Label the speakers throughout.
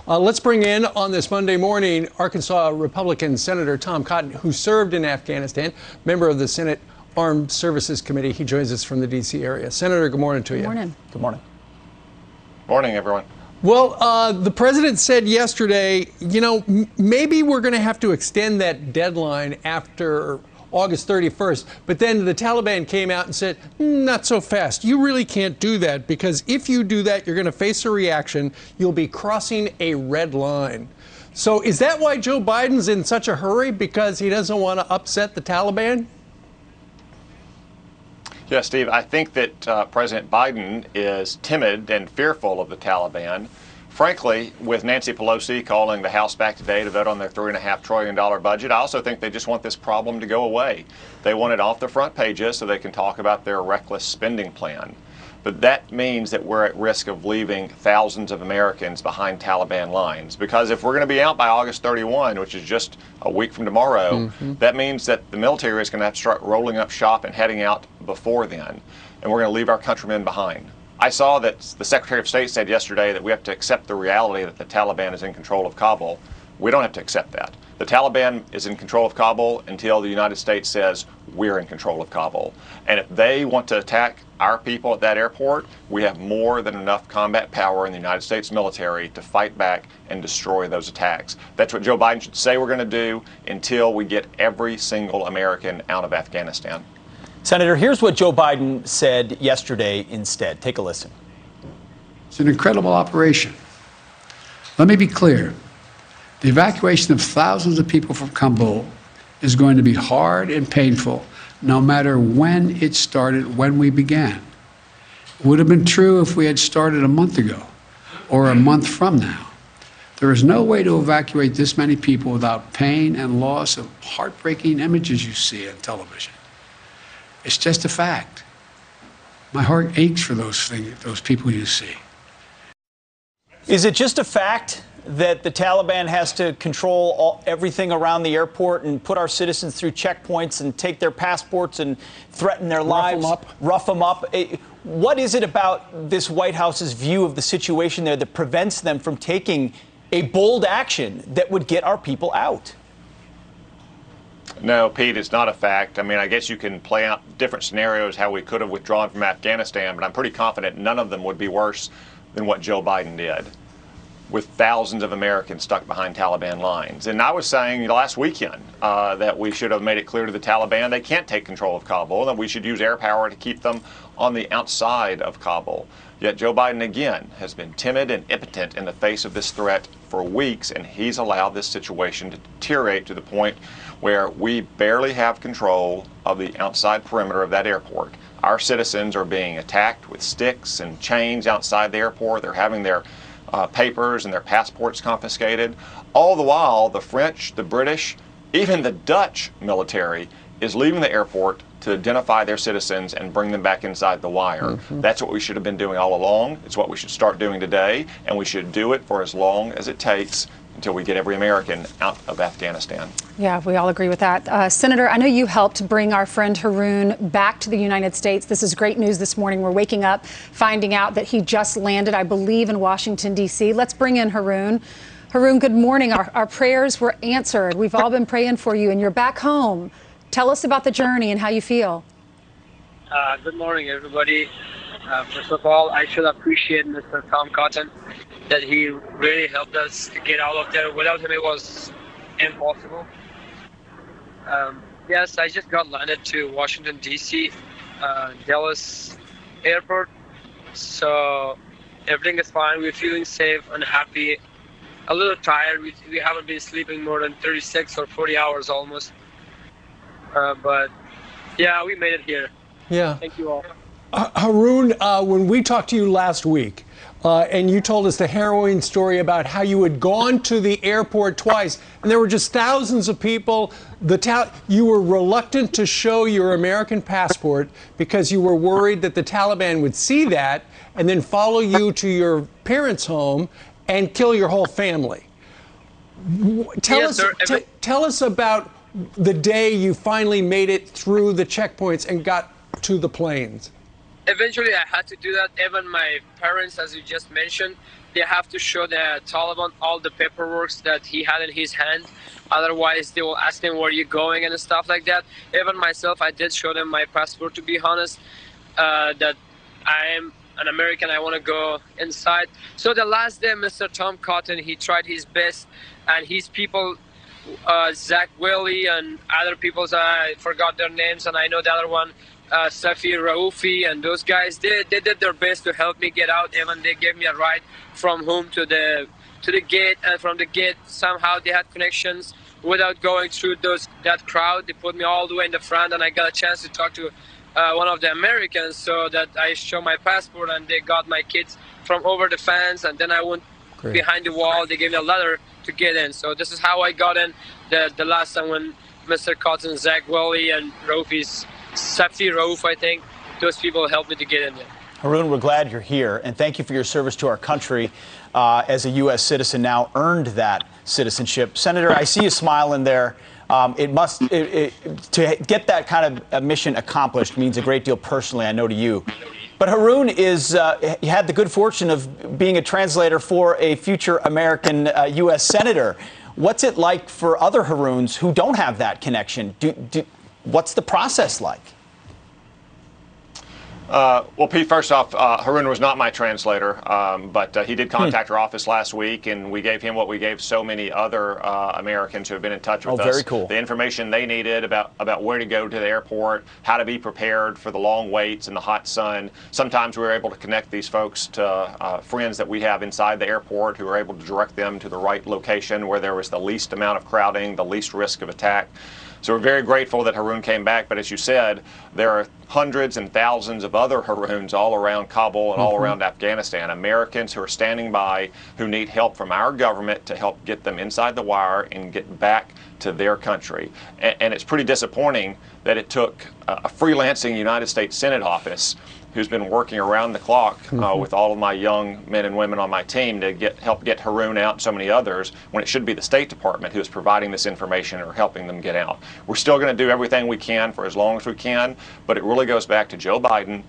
Speaker 1: Let's bring in on this Monday morning Arkansas Republican Senator Tom Cotton, who served in Afghanistan, member of the Senate Armed Services Committee. He joins us from the D.C. area. Senator, good morning to you.
Speaker 2: Good morning.
Speaker 3: Good morning.
Speaker 4: Morning, everyone.
Speaker 1: Well, the president said yesterday, maybe we're going to have to extend that deadline after August 31st. But then the Taliban came out and said, not so fast. You really can't do that, because if you do that, you're going to face a reaction. You'll be crossing a red line. So is that why Joe Biden's in such a hurry? Because he doesn't want to upset the Taliban?
Speaker 4: Yeah, Steve, I think that President Biden is timid and fearful of the Taliban. Frankly, with Nancy Pelosi calling the House back today to vote on their $3.5 trillion budget, I also think they just want this problem to go away. They want it off the front pages so they can talk about their reckless spending plan. But that means that we're at risk of leaving thousands of Americans behind Taliban lines. Because if we're going to be out by August 31, which is just a week from tomorrow, that means that the military is going to have to start rolling up shop and heading out before then. And we're going to leave our countrymen behind. I saw that the Secretary of State said yesterday that we have to accept the reality that the Taliban is in control of Kabul. We don't have to accept that. The Taliban is in control of Kabul until the United States says we're in control of Kabul. And if they want to attack our people at that airport, we have more than enough combat power in the United States military to fight back and destroy those attacks. That's what Joe Biden should say we're going to do until we get every single American out of Afghanistan.
Speaker 3: Senator, here's what Joe Biden said yesterday instead. Take a listen.
Speaker 5: It's an incredible operation. Let me be clear. The evacuation of thousands of people from Kabul is going to be hard and painful, no matter when it started, when we began. It would have been true if we had started a month ago or a month from now. There is no way to evacuate this many people without pain and loss of heartbreaking images you see on television. It's just a fact. My heart aches for those people you see.
Speaker 3: Is it just a fact that the Taliban has to control everything around the airport and put our citizens through checkpoints and take their passports and threaten their lives? Rough them up? What is it about this White House's view of the situation there that prevents them from taking a bold action that would get our people out?
Speaker 4: No, Pete, it's not a fact. I mean, I guess you can play out different scenarios how we could have withdrawn from Afghanistan, but I'm pretty confident none of them would be worse than what Joe Biden did, with thousands of Americans stuck behind Taliban lines. And I was saying last weekend that we should have made it clear to the Taliban they can't take control of Kabul, that we should use air power to keep them on the outside of Kabul. Yet Joe Biden, again, has been timid and impotent in the face of this threat for weeks, and he's allowed this situation to deteriorate to the point where we barely have control of the outside perimeter of that airport. Our citizens are being attacked with sticks and chains outside the airport. They're having their papers and their passports confiscated. All the while, the French, the British, even the Dutch military is leaving the airport to identify their citizens and bring them back inside the wire. That's what we should have been doing all along. It's what we should start doing today, and we should do it for as long as it takes until we get every American out of Afghanistan.
Speaker 2: Yeah, we all agree with that. Senator, I know you helped bring our friend Haroon back to the United States. This is great news this morning. We're waking up, finding out that he just landed, I believe, in Washington, D.C. Let's bring in Haroon. Haroon, good morning. Our prayers were answered. We've all been praying for you, and you're back home. Tell us about the journey and how you feel.
Speaker 6: Good morning, everybody. First of all, I should appreciate Mr. Tom Cotton, that he really helped us to get out of there. Without him, it was impossible. Yes, I just got landed to Washington, D.C., Dallas Airport. So everything is fine. We're feeling safe and happy. A little tired. We haven't been sleeping more than 36 or 40 hours almost. But yeah, we made it here.
Speaker 1: Yeah.
Speaker 6: Thank you all.
Speaker 1: Haroon, when we talked to you last week, and you told us the harrowing story about how you had gone to the airport twice, and there were just thousands of people. You were reluctant to show your American passport because you were worried that the Taliban would see that and then follow you to your parents' home and kill your whole family. Tell us about the day you finally made it through the checkpoints and got to the planes.
Speaker 6: eventually I had to do that. Even my parents, as you just mentioned, they have to show the Taliban all the paperwork that he had in his hand. Otherwise, they will ask him where you going and stuff like that. Even myself, I did show them my passport, to be honest, that I am an American. I want to go inside. So the last day, Mr. Tom Cotton, he tried his best, and his people, Zach Willie and other people, I forgot their names, and I know the other one, Safi Raufi, and those guys, they did their best to help me get out. Even they gave me a ride from home to the gate, and from the gate somehow they had connections without going through that crowd. They put me all the way in the front, and I got a chance to talk to one of the Americans, so that I show my passport, and they got my kids from over the fence, and then I went behind the wall. They gave me a letter to get in. So this is how I got in the last time when Mr. Cotton, Zach Willie, and Rafi's Safi Rauf, I think, those people helped me to get in there.
Speaker 3: Haroon, we're glad you're here, and thank you for your service to our country as a U.S. citizen, now earned that citizenship. Senator, I see you smiling there. To get that kind of mission accomplished means a great deal personally, I know, to you. But Haroon he had the good fortune of being a translator for a future American U.S. senator. What's it like for other Haroons who don't have that connection? What's the process like?
Speaker 4: Well, Pete, first off, Haroon was not my translator, but he did contact our office last week, and we gave him what we gave so many other Americans who have been in touch with us.
Speaker 3: Very cool.
Speaker 4: The information they needed about where to go to the airport, how to be prepared for the long waits in the hot sun. Sometimes we were able to connect these folks to friends that we have inside the airport who were able to direct them to the right location where there was the least amount of crowding, the least risk of attack. So we're very grateful that Haroon came back, but as you said, there are hundreds and thousands of other Haroons all around Kabul and all around Afghanistan, Americans who are standing by, who need help from our government to help get them inside the wire and get back to their country. And it's pretty disappointing that it took a freelancing United States Senate office who's been working around the clock with all of my young men and women on my team to help get Haroon out and so many others, when it should be the State Department who is providing this information or helping them get out. We're still going to do everything we can for as long as we can, but it really goes back to Joe Biden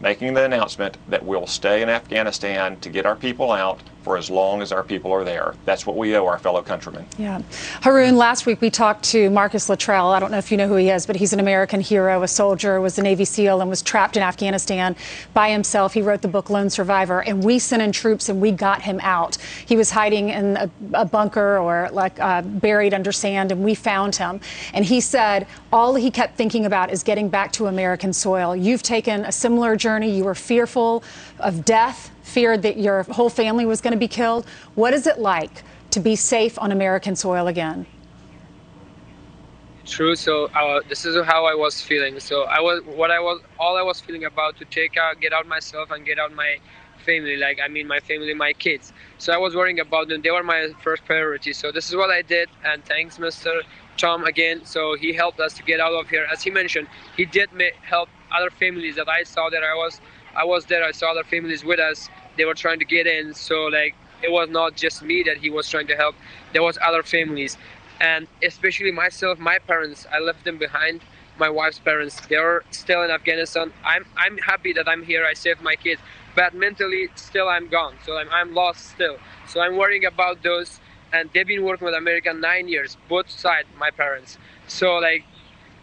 Speaker 4: making the announcement that we'll stay in Afghanistan to get our people out for as long as our people are there. That's what we owe our fellow countrymen.
Speaker 2: Yeah. Haroon, last week we talked to Marcus Luttrell. I don't know if you know who he is, but he's an American hero, a soldier, was a Navy SEAL, and was trapped in Afghanistan by himself. He wrote the book Lone Survivor, and we sent in troops and we got him out. He was hiding in a bunker or buried under sand, and we found him. And he said all he kept thinking about is getting back to American soil. You've taken a similar journey. You were fearful of death, feared that your whole family was going to be killed. What is it like to be safe on American soil again?
Speaker 6: True. So this is how I was feeling. So all I was feeling about to get out myself and get out my family. My family, my kids. So I was worrying about them. They were my first priority. So this is what I did. And thanks, Mr. Tom, again. So he helped us to get out of here. As he mentioned, he did help other families that I saw that I was there. I saw other families with us. They were trying to get in. So it was not just me that he was trying to help. There was other families, and especially myself, my parents. I left them behind. My wife's parents, they're still in Afghanistan. I'm happy that I'm here. I saved my kids, but mentally still I'm gone. So I'm lost still. So I'm worrying about those. And they've been working with America 9 years, both sides, my parents. So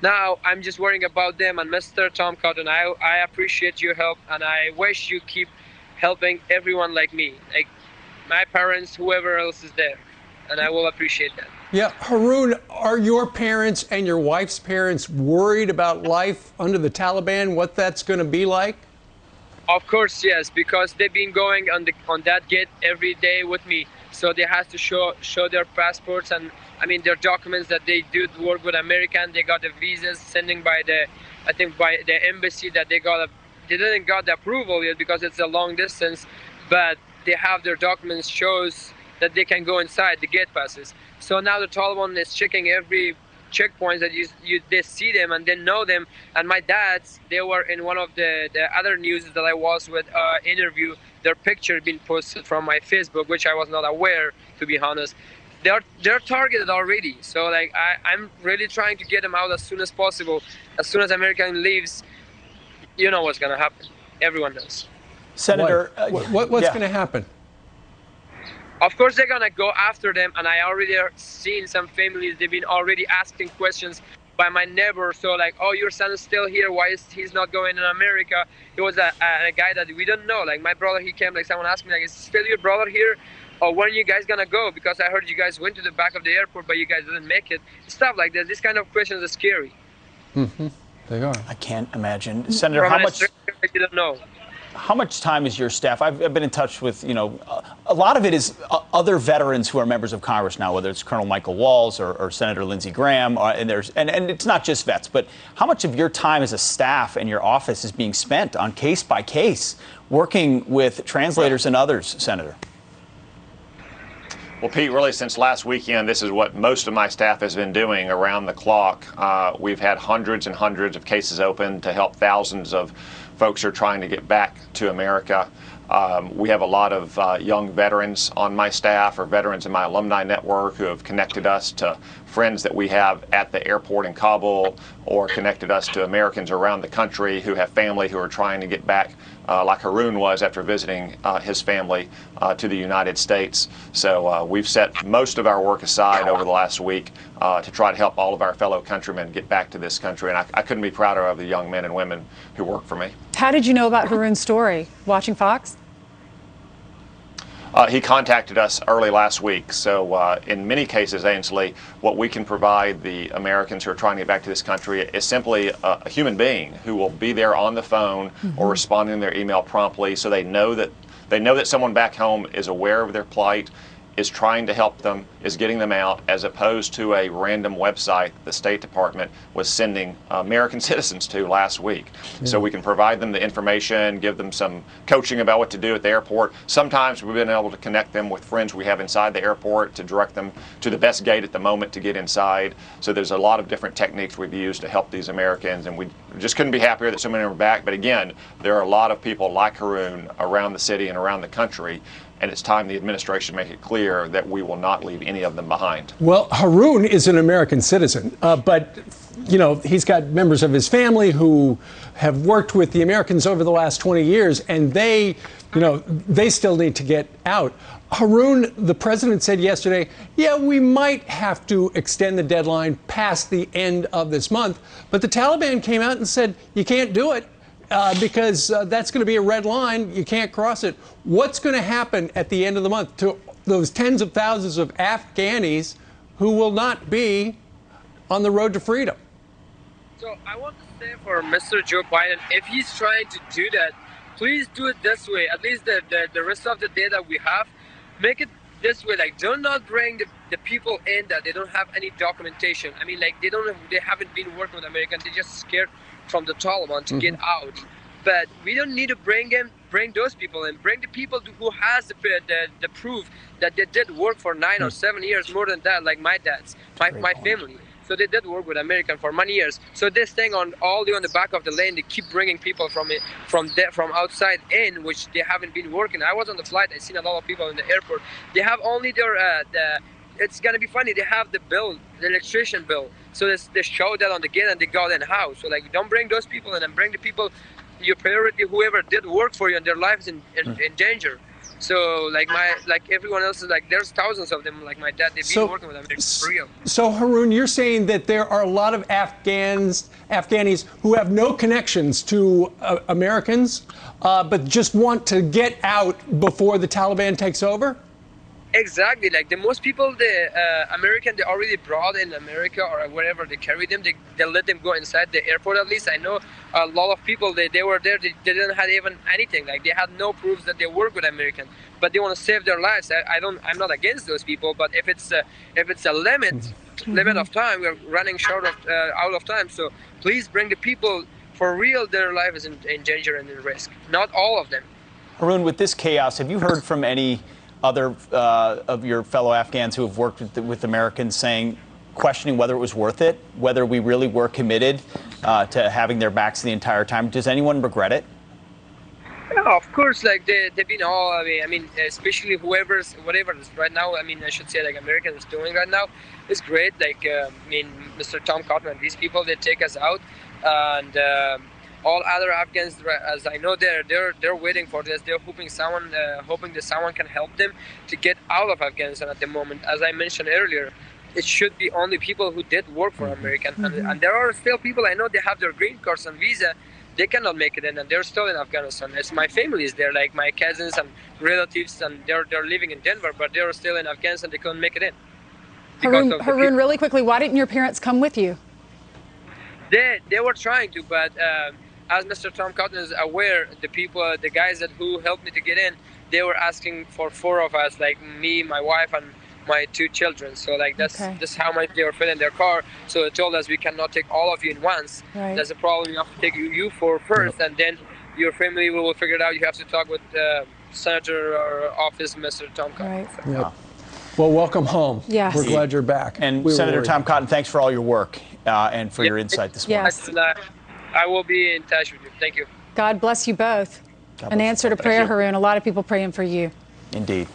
Speaker 6: now I'm just worrying about them. And Mr. Tom Cotton, I appreciate your help, and I wish you keep helping everyone like me, like my parents, whoever else is there, and I will appreciate that.
Speaker 1: Yeah, Haroon, are your parents and your wife's parents worried about life under the Taliban, what that's going to be like?
Speaker 6: Of course, yes, because they've been going on that gate every day with me, so they have to show their passports and their documents that they do work with American. They got the visas sending by the embassy that they didn't got the approval yet because it's a long distance, but they have their documents shows that they can go inside the gate passes. So now the Taliban is checking every checkpoints that they see them and they know them. And my dads, they were in one of the other news that I was with interview. Their picture being posted from my Facebook, which I was not aware, to be honest. They're targeted already. So I'm really trying to get them out as soon as possible. As soon as American leaves, you know what's gonna happen. everyone knows.
Speaker 3: Senator,
Speaker 1: what's
Speaker 3: yeah.
Speaker 1: going to happen?
Speaker 6: Of course, they're gonna go after them, and I already seen some families. They've been already asking questions by my neighbor. So like, oh, your son is still here. Why is he's not going in America? He was a guy that we don't know. Like my brother, he came. Like someone asked me, like, is still your brother here? Or when are you guys gonna go? Because I heard you guys went to the back of the airport, but you guys didn't make it. Stuff like that. This kind of questions are scary.
Speaker 1: Mm-hmm. They are.
Speaker 3: I can't imagine, Senator.
Speaker 6: From you don't know.
Speaker 3: How much time is your staff? I've been in touch with, a lot of it is other veterans who are members of Congress now, whether it's Colonel Michael Walz or Senator Lindsey Graham, and it's not just vets, but how much of your time as a staff and your office is being spent on case by case, working with translators and others, Senator?
Speaker 4: Well, Pete, really since last weekend, this is what most of my staff has been doing around the clock. We've had hundreds and hundreds of cases open to help thousands of folks who are trying to get back to America. We have a lot of young veterans on my staff or veterans in my alumni network who have connected us to friends that we have at the airport in Kabul, or connected us to Americans around the country who have family who are trying to get back, like Haroon was after visiting his family to the United States. So we've set most of our work aside over the last week to try to help all of our fellow countrymen get back to this country. And I couldn't be prouder of the young men and women who work for me.
Speaker 2: How did you know about Haroon's story? Watching Fox?
Speaker 4: He contacted us early last week. So in many cases, Ainsley, what we can provide the Americans who are trying to get back to this country is simply a human being who will be there on the phone or responding to their email promptly, so they know that someone back home is aware of their plight, is trying to help them, is getting them out, as opposed to a random website the State Department was sending American citizens to last week. Yeah. So we can provide them the information, give them some coaching about what to do at the airport. Sometimes we've been able to connect them with friends we have inside the airport to direct them to the best gate at the moment to get inside. So there's a lot of different techniques we've used to help these Americans, and we just couldn't be happier that so many are back. But again, there are a lot of people like Haroon around the city and around the country, and it's time the administration make it clear that we will not leave any of them behind.
Speaker 1: Well, Haroon is an American citizen, but he's got members of his family who have worked with the Americans over the last 20 years, and they still need to get out. Haroon, the president said yesterday, yeah, we might have to extend the deadline past the end of this month, but the Taliban came out and said you can't do it. Because that's going to be a red line. You can't cross it. What's going to happen at the end of the month to those tens of thousands of Afghanis who will not be on the road to freedom?
Speaker 6: So I want to say for Mr. Joe Biden, if he's trying to do that, please do it this way. At least the rest of the day that we have, make it this way. Like, do not bring the people in that they don't have any documentation. I mean, like, they haven't been working with Americans. They're just scared from the Taliban to get out. But we don't need to bring those people in. Bring the people who has the proof that they did work for 9 or 7 years, more than that, like my dad's, my family. So they did work with American for many years. So this thing on the back of the lane, they keep bringing people from outside in, which they haven't been working. I was on the flight. I seen a lot of people in the airport. They have only their it's gonna be funny. They have the bill, the electrician bill. So they show that on the gate and they go in the house. So like, don't bring those people in, and bring the people, your priority, whoever did work for you, and their lives in danger. So like everyone else is like, there's thousands of them. Like my dad, they've been working with America for real.
Speaker 1: So Haroon, you're saying that there are a lot of Afghanis who have no connections to Americans, but just want to get out before the Taliban takes over?
Speaker 6: Exactly. Like the most people, the American, they already brought in America or wherever they carry them, they let them go inside the airport. At least I know a lot of people, they were there, they didn't have even anything. Like they had no proofs that they work with American, but they want to save their lives. I'm not against those people, but if it's a limit of time, we're running short of out of time. So please bring the people for real. Their life is in danger and in risk. Not all of them.
Speaker 3: Haroon, with this chaos, have you heard from any other of your fellow Afghans who have worked with Americans questioning whether it was worth it, whether we really were committed to having their backs the entire time? Does anyone regret it?
Speaker 6: Yeah, of course. Like they've been all. I mean, especially whatever right now. I mean, I should say like Americans doing right now is great. Like Mr. Tom Cotton and these people, they take us out, and all other Afghans, as I know, they're waiting for this. They're hoping that someone can help them to get out of Afghanistan at the moment. As I mentioned earlier, it should be only people who did work for America, and there are still people I know, they have their green cards and visa, they cannot make it in, and they're still in Afghanistan. My family is there, like my cousins and relatives, and they're living in Denver, but they're still in Afghanistan. They couldn't make it in.
Speaker 2: Haroon, really quickly, why didn't your parents come with you?
Speaker 6: They were trying to, but as Mr. Tom Cotton is aware, the guys who helped me to get in, they were asking for 4 of us, like me, my wife, and my 2 children. So like that's how much they were filling their car. So they told us we cannot take all of you in once.
Speaker 2: Right.
Speaker 6: That's a problem. You have to take you 4 first, and then your family will figure it out. You have to talk with Senator or office, Mr. Tom Cotton.
Speaker 2: Right.
Speaker 1: Yep. Well, welcome home.
Speaker 2: Yes.
Speaker 1: We're glad you're back.
Speaker 3: And Senator Tom Cotton, thanks for all your work and for your insight this morning.
Speaker 2: Yes.
Speaker 6: I will be in touch with you. Thank you.
Speaker 2: God bless you both.
Speaker 3: God
Speaker 2: An
Speaker 3: bless
Speaker 2: answer
Speaker 3: you.
Speaker 2: to prayer, Haroon. A lot of people praying for you.
Speaker 3: Indeed.